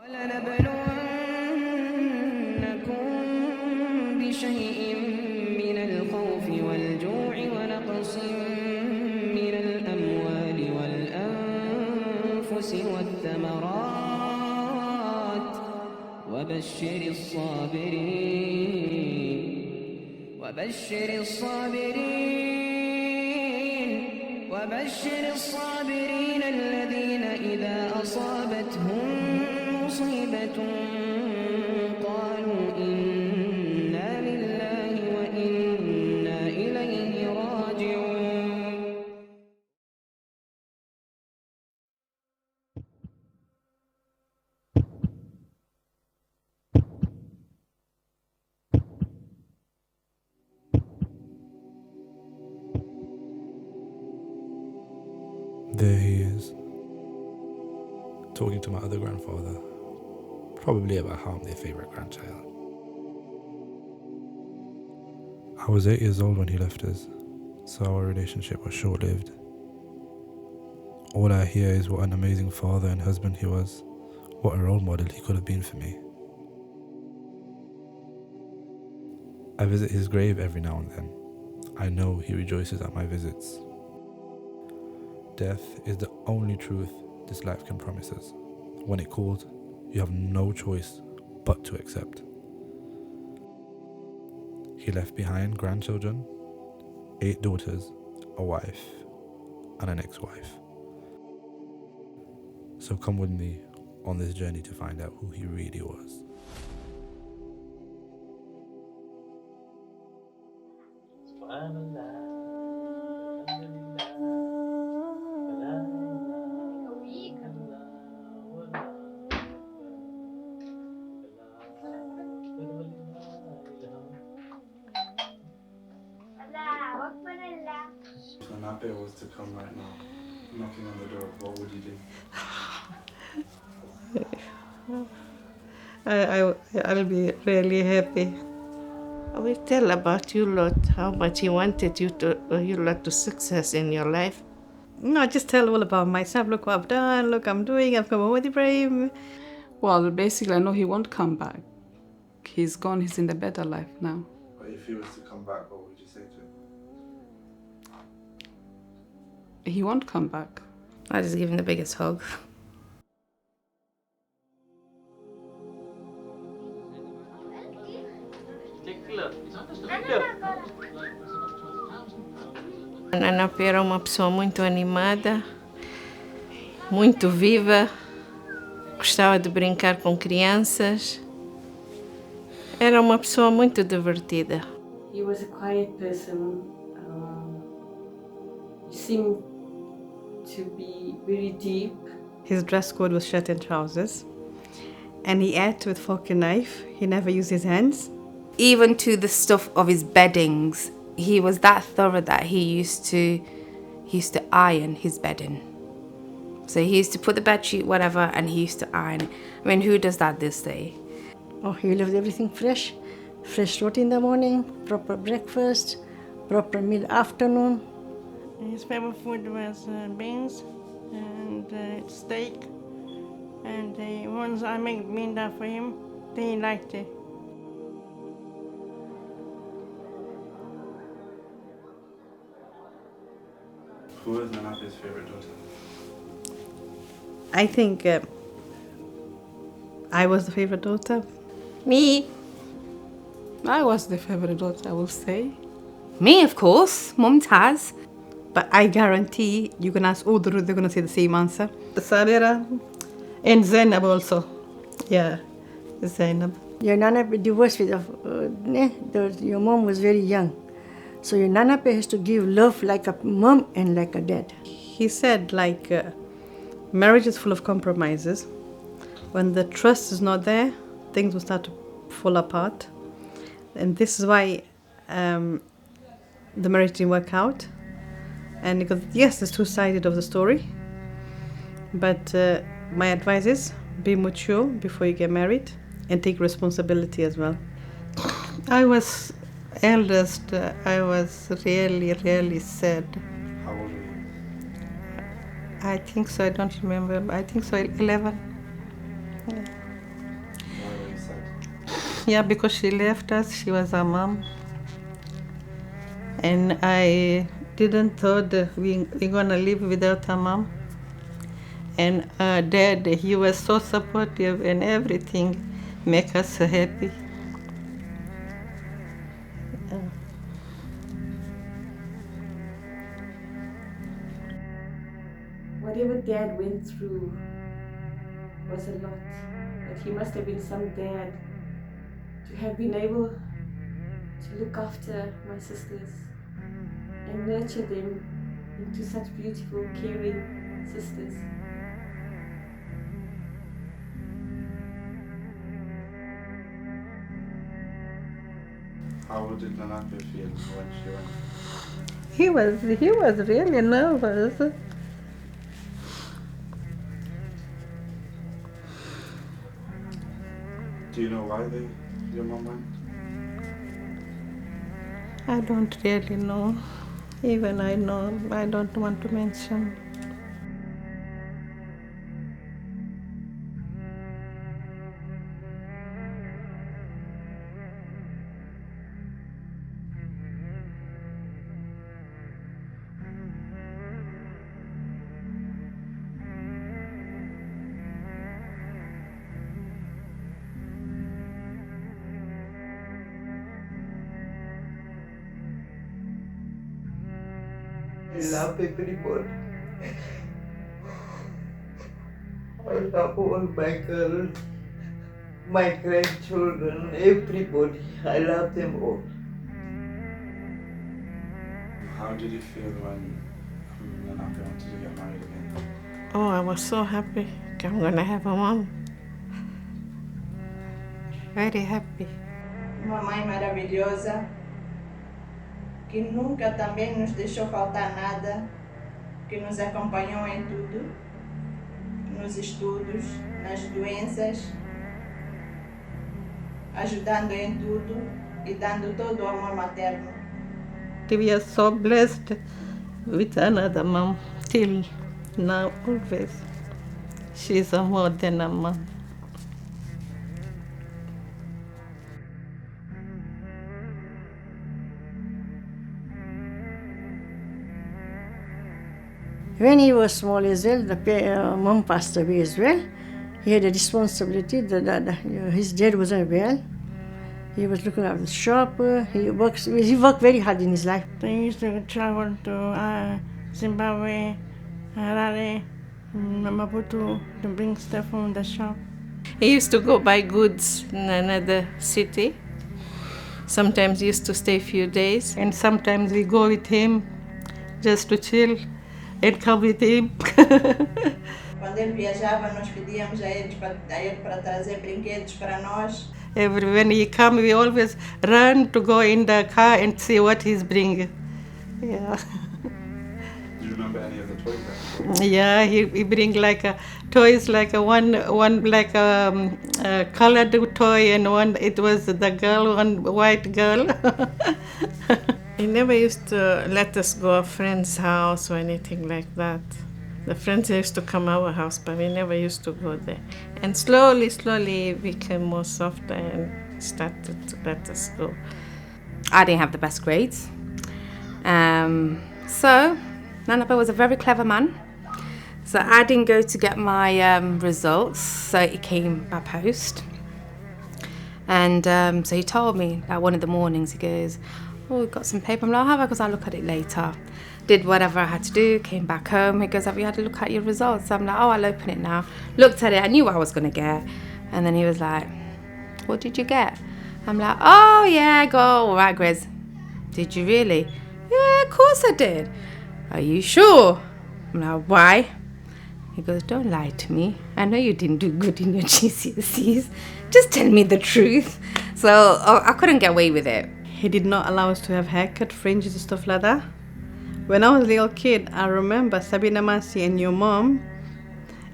وَلَنَبْلُوَنَّكُم بِشَيْءٍ مِّنَ الْخَوْفِ وَالْجُوعِ وَنَقْصٍ مِّنَ الْأَمْوَالِ وَالْأَنفُسِ وَالثَّمَرَاتِ ۗ وَبَشِّرِ الصَّابِرِينَ الَّذِينَ إِذَا أَصَابَتْهُم مُّصِيبَةٌ قَالُوا إِنَّا لِلَّهِ وَإِنَّا إِلَيْهِ رَاجِعُونَ. There he is, talking to my other grandfather, probably about how I'm their favourite grandchild. I was 8 years old when he left us, so our relationship was short-lived. All I hear is what an amazing father and husband he was, what a role model he could have been for me. I visit his grave every now and then. I know he rejoices at my visits. Death is the only truth this life can promise us. When it calls, you have no choice but to accept. He left behind grandchildren, 8 daughters, a wife, and an ex-wife. So come with me on this journey to find out who he really was. If an Ape was to come right now, knocking on the door, what would you do? I will be really happy. I will tell about you lot, how much he wanted you lot to success in your life. No, just tell all about myself. Look what I've done, look I'm doing, I've come home with Ibrahim. Well, basically I know he won't come back. He's gone, he's in the better life now. But if he was to come back, what would you say to him? He won't come back. I'll just give him the biggest hug. A Nana Pera é uma pessoa muito animada, muito viva, gostava de brincar com crianças. Era uma pessoa muito divertida. He was a quiet person. He seemed to be very deep. His dress code was shirt and trousers, and he ate with fork and knife. He never used his hands. Even to the stuff of his beddings, he was that thorough that he used to iron his bedding. So he used to put the bed sheet, whatever, and he used to iron it. I mean, who does that this day? Oh, he loved everything fresh. Fresh roti in the morning, proper breakfast, proper meal afternoon. His favorite food was beans and steak. And once I made minda for him, he liked it. Who was Nanape's favorite daughter? I think I was the favorite daughter. Me. I was the favorite daughter, I will say. Me, of course. Mumtaz. But I guarantee you can ask all the they're going to say the same answer. Sabira and Zainab also. Yeah, Zainab. Your Nana divorced with your mom was very young. So your Nana has to give love like a mom and like a dad. He said marriage is full of compromises. When the trust is not there, things will start to fall apart. And this is why the marriage didn't work out. And because, yes, there's two sides of the story. But my advice is be mature before you get married and take responsibility as well. I was eldest. I was really, really sad. How old were you? I think so. I don't remember. I think so. 11. Yeah. Yeah, because she left us. She was our mom. And I didn't thought that we're gonna live without our mom. And dad, he was so supportive and everything make us so happy. Whatever Dad went through was a lot, but he must have been some dad to have been able to look after my sisters and nurture them into such beautiful, caring sisters. How did Nanape feel when she went? He was really nervous. Do you know why your mom went? I don't really know. Even I know, I don't want to mention. I love everybody. I love all my girls, my grandchildren, everybody. I love them all. How did you feel when Nanape wanted to get married again? Oh, I was so happy. I'm gonna have a mom. Very happy. Uma mãe maravilhosa, que nunca também nos deixou faltar nada, que nos acompanhou em tudo, nos estudos, nas doenças, ajudando em tudo e dando todo o amor materno. We are so blessed with another mom till now, always. She's a more than a mom. When he was small as well, the mom passed away as well. He had a responsibility. His dad wasn't well. He was looking after the shop. He worked very hard in his life. They used to travel to Zimbabwe, Harare, Maputo to bring stuff from the shop. He used to go buy goods in another city. Sometimes he used to stay a few days. And sometimes we go with him just to chill and come with him. Quando ele viajava, nós pedíamos a ele para trazer brinquedos para nós. When he come, we always run to go in the car and see what he's bringing. Yeah. Do you remember any of the toys that he brought? Yeah, he bring like toys, like one like a colored toy, and one it was the girl, one white girl. He never used to let us go to a friend's house or anything like that. The friends used to come our house, but we never used to go there. And slowly he became more softer and started to let us go. I didn't have the best grades. So Nanape was a very clever man. So I didn't go to get my results, so it came by post. And so he told me that one of the mornings, he goes, "Oh, we've got some paper." I'm like, "I'll have it because I'll look at it later." Did whatever I had to do, came back home. He goes, "Have you had a look at your results?" I'm like, "Oh, I'll open it now." Looked at it, I knew what I was going to get. And then he was like, "What did you get?" I'm like, "Oh, yeah, I got all right grades." "Did you really?" "Yeah, of course I did." "Are you sure?" I'm like, "Why?" He goes, "Don't lie to me. I know you didn't do good in your GCSEs. Just tell me the truth." So I couldn't get away with it. He did not allow us to have haircut, fringes and stuff like that. When I was a little kid, I remember Sabina Masi and your mom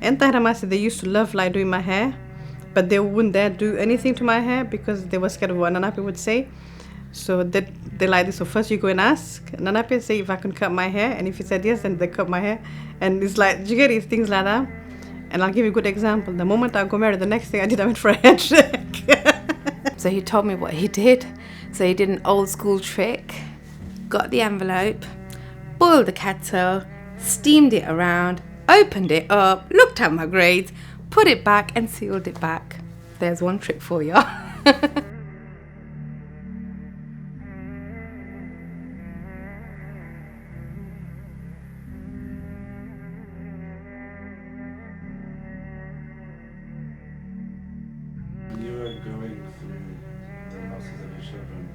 and Tahra Masi, they used to love like doing my hair, but they wouldn't dare do anything to my hair because they were scared of what Nanape would say. So they like this. So first you go and ask Nanape, say if I can cut my hair, and if he said yes, then they cut my hair. And it's like, do you get these things like that? And I'll give you a good example. The moment I got married, the next thing I did, I went for a hair check. So he told me what he did. So he did an old school trick, got the envelope, boiled the kettle, steamed it around, opened it up, looked at my grades, put it back and sealed it back. There's one trick for you. When you were going through the losses of your children,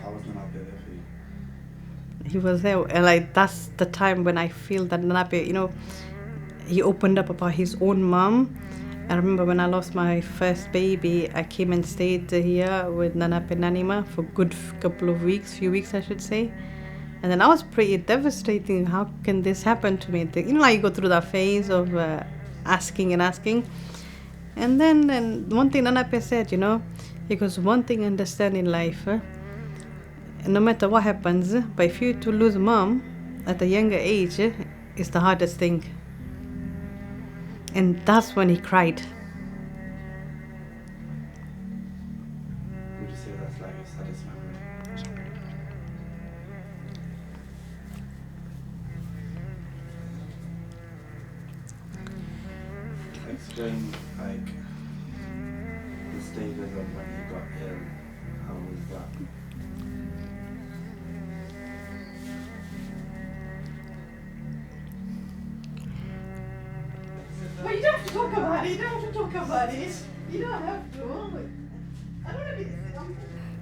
how was Nanape there for you? He was there, and like that's the time when I feel that Nanape, you know, he opened up about his own mom. I remember when I lost my first baby, I came and stayed here with Nanape and Nanima for a good couple of weeks, few weeks I should say. And then I was pretty devastating. How can this happen to me? You know, like you go through that phase of asking and asking. And then one thing Nanape said, you know, he goes, one thing I understand in life, no matter what happens, but if you to lose mom at a younger age, it's the hardest thing. And that's when he cried. Would you say that's like your saddest memory? Explain like the stages of when you got ill. How was that? Well, you don't have to talk about it. You don't have to talk about it. You don't have to. I don't know.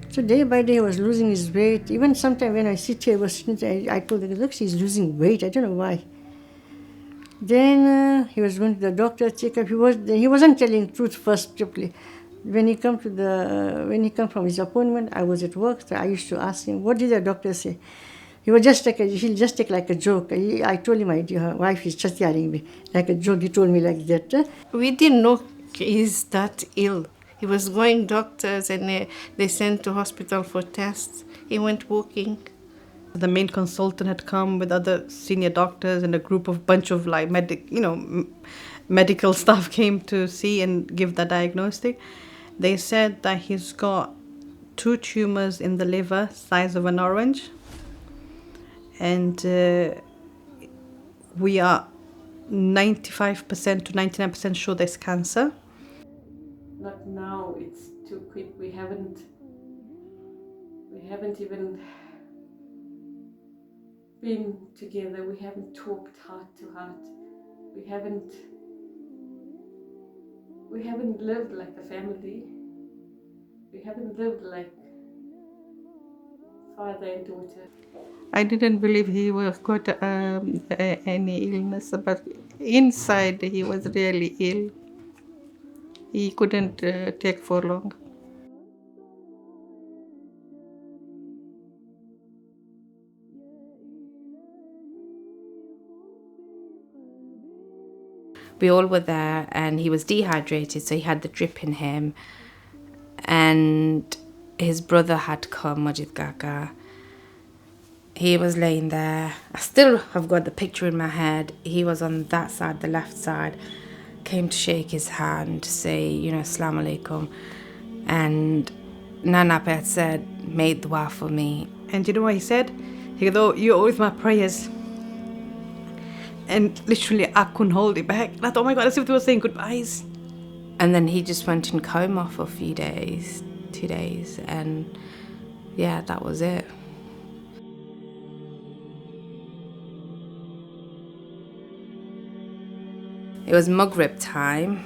So day by day he was losing his weight. Even sometimes when I sit here, I told him, look, he's losing weight. I don't know why. Then he was going to the doctor checkup. He wasn't telling truth first triply. When he come from his appointment, I was at work. So I used to ask him, what did the doctor say? He'll just take like a joke. I told him, my dear wife is just yelling me like a joke. He told me like that. We didn't know he's that ill. He was going doctors and they sent to hospital for tests. He went walking. The main consultant had come with other senior doctors, and a group of bunch of like medical staff came to see and give the diagnostic. They said that he's got 2 tumors in the liver, size of an orange, and we are 95% to 99% sure there's cancer. Not now, it's too quick. We haven't even been together. We haven't talked heart to heart. We haven't lived like a family. We haven't lived like father and daughter. I didn't believe he was got any illness, but inside he was really ill. He couldn't take for long. We all were there, and he was dehydrated, so he had the drip in him. And his brother had come, Majid Gaga. He was laying there. I still have got the picture in my head. He was on that side, the left side. Came to shake his hand, to say, Assalamu alaikum. And Nanape had said, made dua for me. And you know what he said? He goes, oh, you're always my prayers. And literally, I couldn't hold it back. And I thought, oh my God, as if they were saying goodbyes. And then he just went in coma for a few days, 2 days. And yeah, that was it. It was Maghrib time.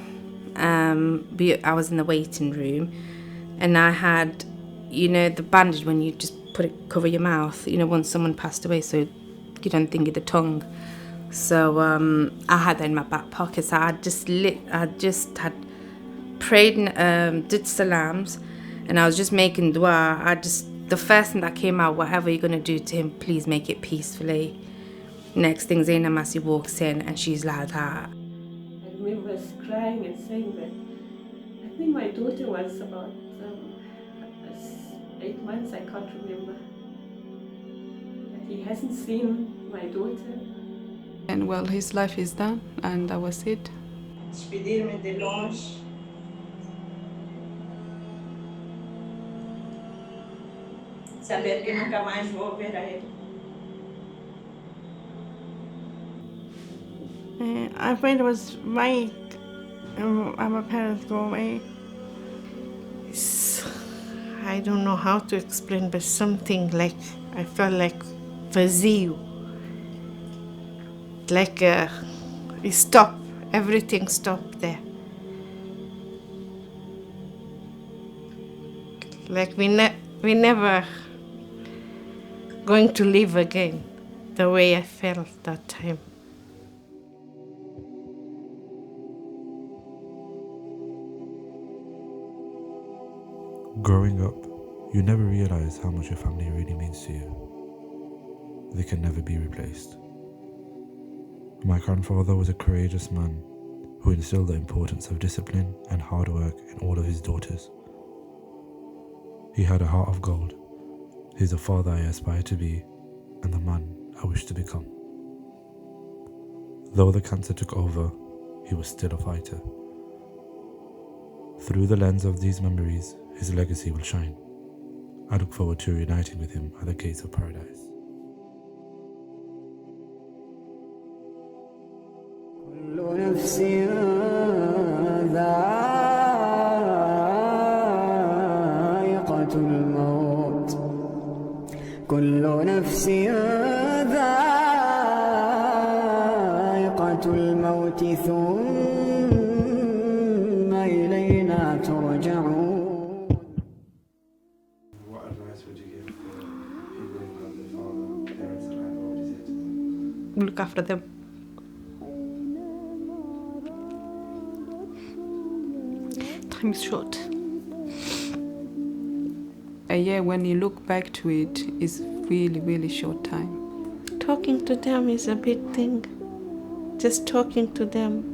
I was in the waiting room. And I had, the bandage when you just cover your mouth, once someone passed away, so you don't think of the tongue. So I had that in my back pocket. So I just had prayed and did salams, and I was just making dua. The first thing that came out, whatever you're gonna do to him, please make it peacefully. Next thing, Zainab Masi walks in and she's like that. I remember us crying and saying that I think my daughter was about 8 months, I can't remember. But he hasn't seen my daughter. And well, his life is done, and that was it. Despedir-me de longe. saber que nunca mais vou ver a ele. I find it was my parents go away. I don't know how to explain, but something like I felt like vazio. Like it stopped. Everything stopped there. Like we never going to live again the way I felt that time. Growing up, you never realize how much your family really means to you. They can never be replaced. My grandfather was a courageous man who instilled the importance of discipline and hard work in all of his daughters. He had a heart of gold. He's the father I aspire to be and the man I wish to become. Though the cancer took over, he was still a fighter. Through the lens of these memories, his legacy will shine. I look forward to reuniting with him at the gates of paradise. كل نفس ذائقة الموت كل نفس ذائقة الموت ثم إلينا ترجعون. What advice would you give for people who have their father, parents alive? What would you say to them? Look after them. Time is short. A year, when you look back to it, is really, really short time. Talking to them is a big thing. Just talking to them.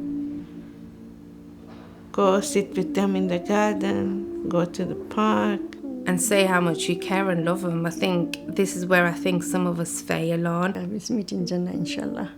Go sit with them in the garden, go to the park. And say how much you care and love them. I think this is where I think some of us fail on. We'll meet in Jannah, inshallah.